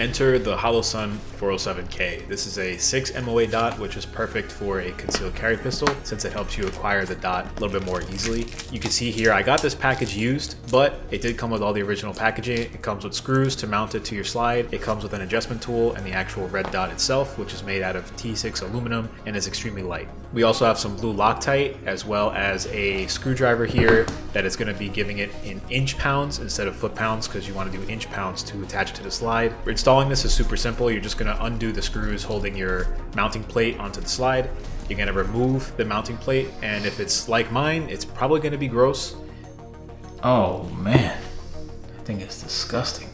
Enter the Holosun 407k. This is a 6 MOA dot, which is perfect for a concealed carry pistol since it helps you acquire the dot a little bit more easily. You can see here I got this package used, but it did come with all the original packaging. It comes with screws to mount it to your slide. It comes with an adjustment tool and the actual red dot itself, which is made out of T6 aluminum and is extremely light. We also have some blue Loctite as well as a screwdriver here that is going to be giving it in inch pounds instead of foot pounds because you want to do inch pounds to attach it to the slide. Installing this is super simple. You're just going to undo the screws holding your mounting plate onto the slide. You're going to remove the mounting plate, and if it's like mine, it's probably going to be gross. Oh man, I think it's disgusting.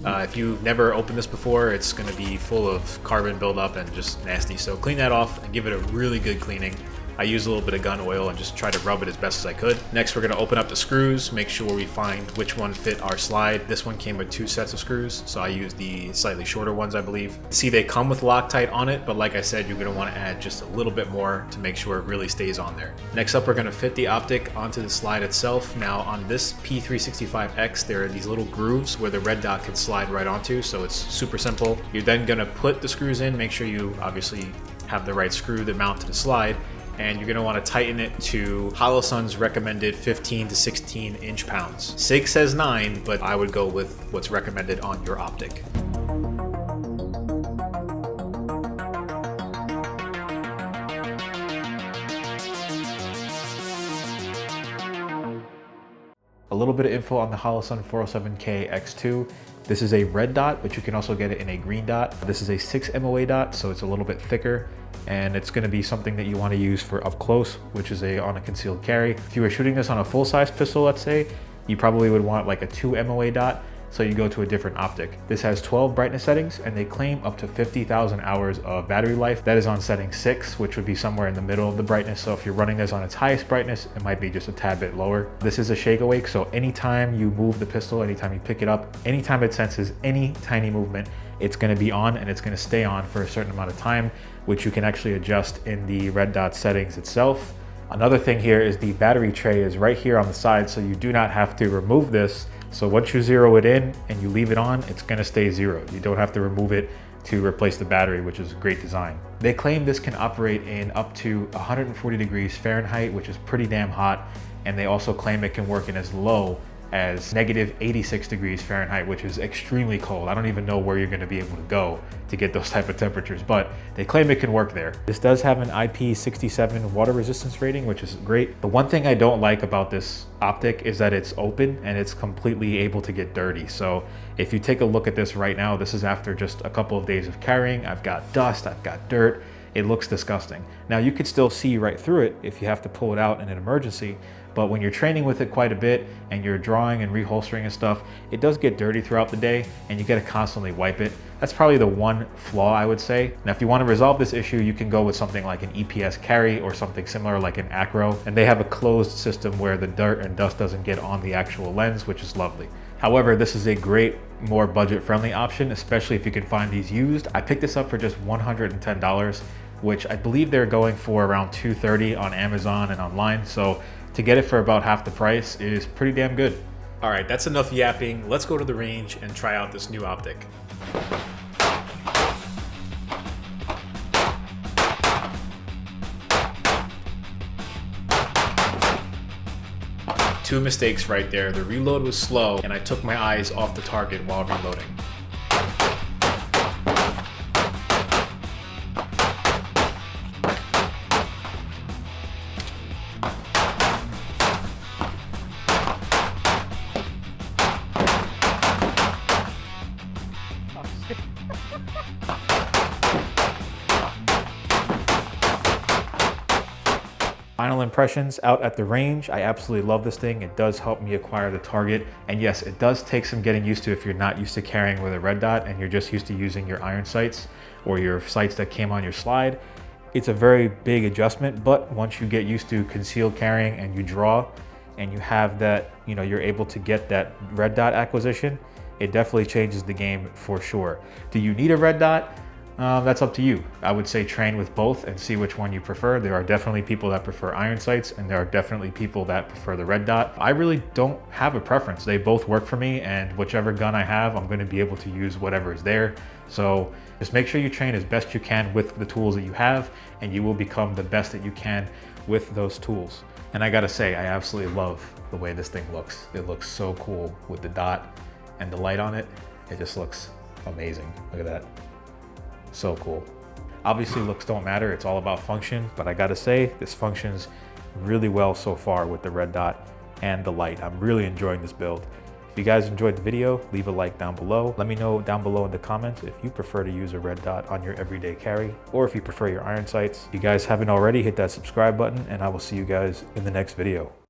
If you've never opened this before, it's going to be full of carbon buildup and just nasty. So clean that off and give it a really good cleaning. I use a little bit of gun oil and just try to rub it as best as I could. Next, we're going to open up the screws, make sure we find which one fit our slide. This one came with 2 sets of screws, so I used the slightly shorter ones, I believe. See, they come with Loctite on it, but like I said, you're going to want to add just a little bit more to make sure it really stays on there. Next up, we're going to fit the optic onto the slide itself. Now, on this P365X, there are these little grooves where the red dot can slide right onto, so it's super simple. You're then going to put the screws in, make sure you obviously have the right screw that mount to the slide, and you're going to want to tighten it to Holosun's recommended 15 to 16 inch pounds. Sig says 9, but I would go with what's recommended on your optic. A little bit of info on the Holosun 407k X2. This is a red dot, but you can also get it in a green dot. This is a 6 MOA dot, so it's a little bit thicker, and it's going to be something that you want to use for up close, which is on a concealed carry. If you were shooting this on a full-size pistol, let's say, you probably would want like a 2 MOA dot, so you go to a different optic. This has 12 brightness settings, and they claim up to 50,000 hours of battery life. That is on setting 6, which would be somewhere in the middle of the brightness. So if you're running this on its highest brightness, it might be just a tad bit lower. This is a shake awake, so anytime you move the pistol, anytime you pick it up, anytime it senses any tiny movement, it's gonna be on, and it's gonna stay on for a certain amount of time, which you can actually adjust in the red dot settings itself. Another thing here is the battery tray is right here on the side, so you do not have to remove this. So once you zero it in and you leave it on, it's gonna stay zeroed. You don't have to remove it to replace the battery, which is a great design. They claim this can operate in up to 140 degrees Fahrenheit, which is pretty damn hot. And they also claim it can work in as low as negative 86 degrees Fahrenheit, which is extremely cold. I don't even know where you're gonna be able to go to get those type of temperatures, but they claim it can work there. This does have an IP67 water resistance rating, which is great. The one thing I don't like about this optic is that it's open and it's completely able to get dirty. So if you take a look at this right now, this is after just a couple of days of carrying. I've got dust, I've got dirt. It looks disgusting. Now you could still see right through it if you have to pull it out in an emergency, but when you're training with it quite a bit and you're drawing and reholstering and stuff, it does get dirty throughout the day and you gotta constantly wipe it. That's probably the one flaw I would say. Now, if you wanna resolve this issue, you can go with something like an EPS carry or something similar like an Acro, and they have a closed system where the dirt and dust doesn't get on the actual lens, which is lovely. However, this is a great, more budget-friendly option, especially if you can find these used. I picked this up for just $110, which I believe they're going for around $230 on Amazon and online. So to get it for about half the price is pretty damn good. All right, that's enough yapping. Let's go to the range and try out this new optic. Two mistakes right there. The reload was slow and I took my eyes off the target while reloading. Final impressions out at the range. I absolutely love this thing. It does help me acquire the target. And yes, it does take some getting used to if you're not used to carrying with a red dot and you're just used to using your iron sights or your sights that came on your slide. It's a very big adjustment, but once you get used to concealed carrying and you draw and you have that, you're able to get that red dot acquisition, it definitely changes the game for sure. Do you need a red dot? That's up to you. I would say train with both and see which one you prefer. There are definitely people that prefer iron sights, and there are definitely people that prefer the red dot. I really don't have a preference. They both work for me, and whichever gun I have, I'm going to be able to use whatever is there. So just make sure you train as best you can with the tools that you have, and you will become the best that you can with those tools. And I gotta say, I absolutely love the way this thing looks. It looks so cool with the dot and the light on it. It just looks amazing. Look at that. So cool. Obviously looks don't matter, it's all about function, but I gotta say this functions really well so far with the red dot and the light. I'm really enjoying this build. If you guys enjoyed the video, leave a like down below. Let me know down below in the comments if you prefer to use a red dot on your everyday carry, or if you prefer your iron sights. If you guys haven't already, hit that subscribe button, and I will see you guys in the next video.